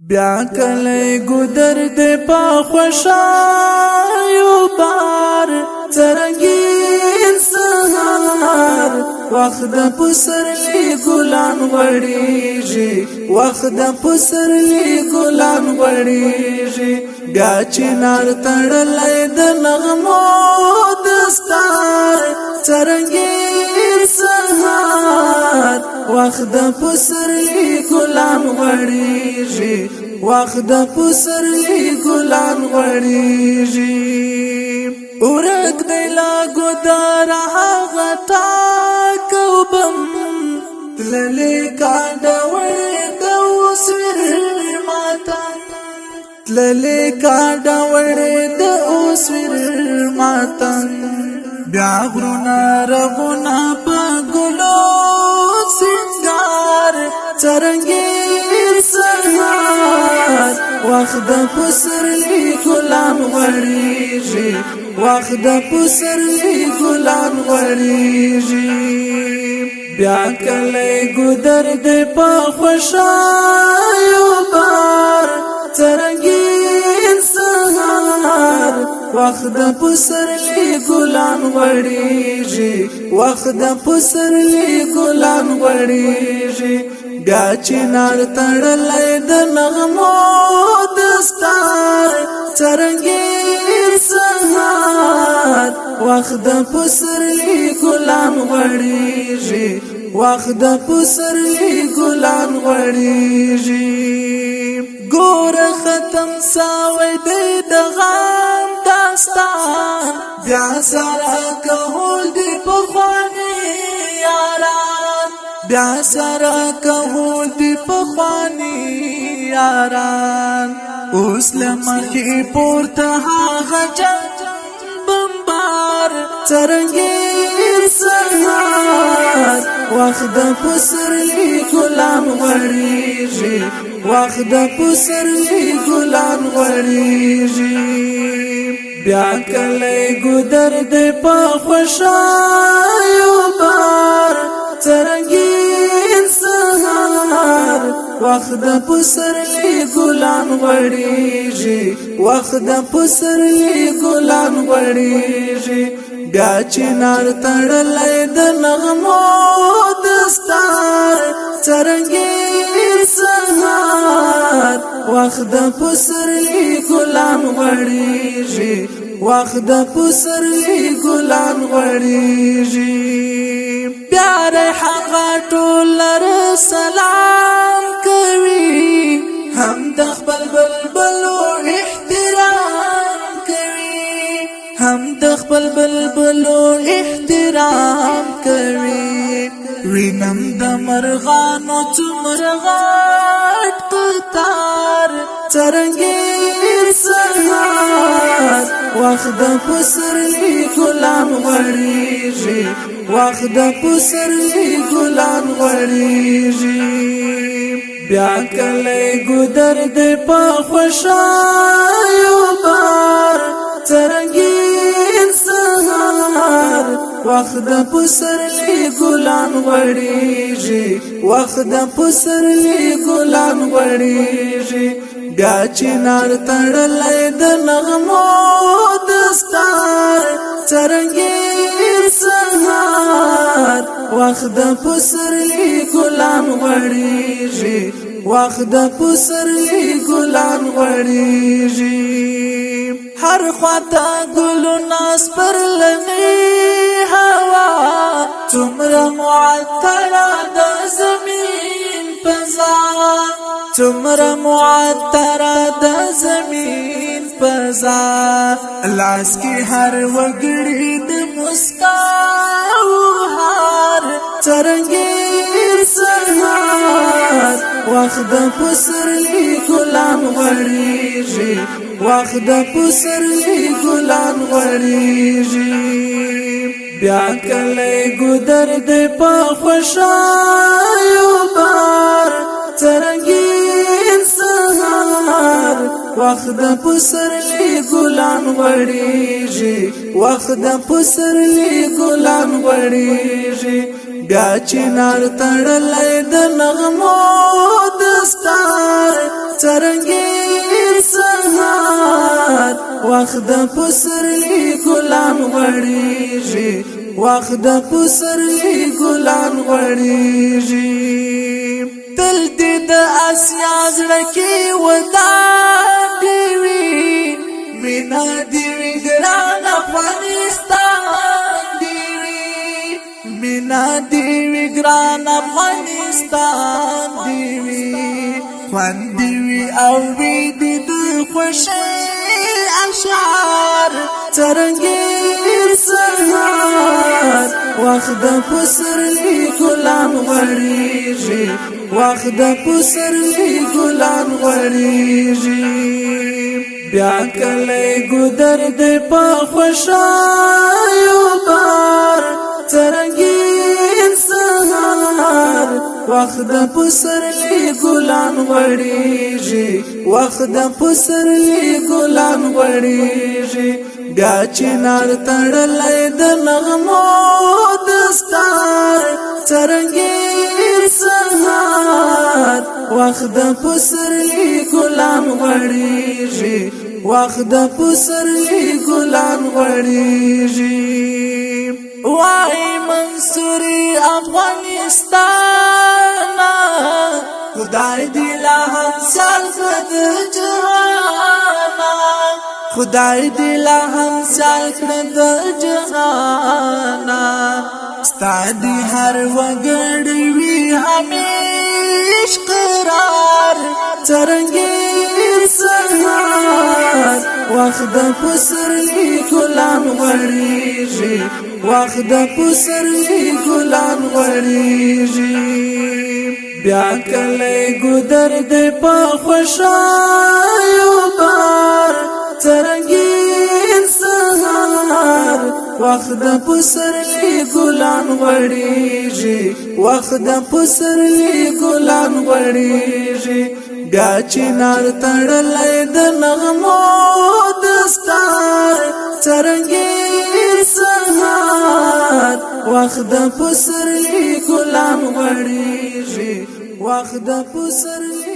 بیا کله ګودر دې په خوشایو بار څرنګین سهار وخت د پسرلی ګلان غړېږي وخت د پسرلی ګلان غړېږي بیا چنار تړلې د نغمو دستار څرنګین سهار وخت د پسرلی ګلان غړېږي وخت د پسرلی ګلان غړېږي ورک دی لا ګودر هغه ټاکوبم تللې کاڼه وړې د اوسور ماتم تللې کاڼه وړې د اوسور ماتم بیا غرونه رغونه په ګلو سنگار څرنګین سهار وخت د پسرلی ګلان غړېږي وخت د پسرلی ګلان غړېږي بیا کله ګودر دې په خوشایو بار څرنګین سهار وخت د پسرلی ګلان غړېږي وخت د پسرلی ګلان غړېږي بیا چنار تړلې د نغمو دستار څرنګین سهار وخت د پسرلی ګلان غړېږي وخت د پسرلی ګلان غړېږي ګور ختم ساوي د غم داستان بیا سره کول دی په خواني یاران بیا سره کول دی په خواني یاران اوس لمخې پورته هغه جنگ بمبار څرنګین سهار وخت د پسرلی ګلان غړېږي وخت د پسرلی ګلان غړېږي بیا کله ګودر دې په خوشایو بار څرنګین سهار وخت د پسرلی ګلان غړېږي وخت د پسرلی ګلان غړېږي بیا چنار تړلې د نغمو دستار څرنګین سهار وخت د پسرلی ګلان غړېږي وخت د پسرلی ګلان غړېږي بیا هغه ټول سلام کوي هم د خپل بلبلو احترام کوي هم د خپل بلبلو احترام کوي وینم د مرغانو څومره غټ قطار څرنګین سهار وخت د پسرلی ګلان غړېږي وخت د پسرلی ګلان غړېږي بیا کله ګودر دې په خوشایو بار څرنګین سهار وخت د پسرلی ګلان غړېږي وخت د پسرلی ګلان غړېږي بیا چنار تړلې د نغمو دستار څرنګین سهار وخت د پسرلی ګلان غړېږي وخت د پسرلی ګلان غړېږي هر خواته ګلونه سپرلنې هوا څومره معطره د زمین فضا څومره معطره د زمین فضا لاس کې هر وګړي د مسکا هار څرنګین سهار وخت د پسرلی ګلان غړېږي وخت د پسرلی ګلان غړېږي بیا کله ګودر دې په خوشایو بار څرنګین سهار وخت د پسرلی ګلان غړېږي وخت د پسرلی ګلان غړېږي بیا چنار تړلې د نغمو دستار څرنګه سهار وخت د پسرلی ګلان غړېږي وخت د پسرلی ګلان غړېږي تل دې د اسیا زړه کې ودانې وي مینا دې وي ګران افغانستان دې وي مینا دې وي ګران افغانستان دې وي خوند دې وي او وي دې د خوښۍ اشعار څرنګه سهار وخت د پسرلی ګلان غړېږي وخت د پسرلی ګلان غړېږي بیا کله ګودر دې په خوشایو بار څرنګه سهار وخت د پسرلی ګلان غړېږي وخت د پسرلی ګلان غړېږي بیا چنار تړلې د نغمو دستار څرنګه سهار وخت د پسرلی ګلان غړېږي وخت د پسرلی ګلان غړېږي وای منصوري افغانستان خدای دې لا هم سال د جهان خدای دې لا هم سال د جهان ستا دې هر وګړی وي همیش قرار څرنګه سهار وخت د پسرلی ګلان غړېږي وخت د پسرلی ګلان غړېږي بیا کله ګودر دې په خوشایو بار څرنګه سهار وخت د پسرلی ګلان غړېږي وخت د پسرلی ګلان غړېږي بیا چنار تړلې د نغمو دستار څرنګه سهار وخت د پسرلی ګلان غړېږي وخت د پسرلی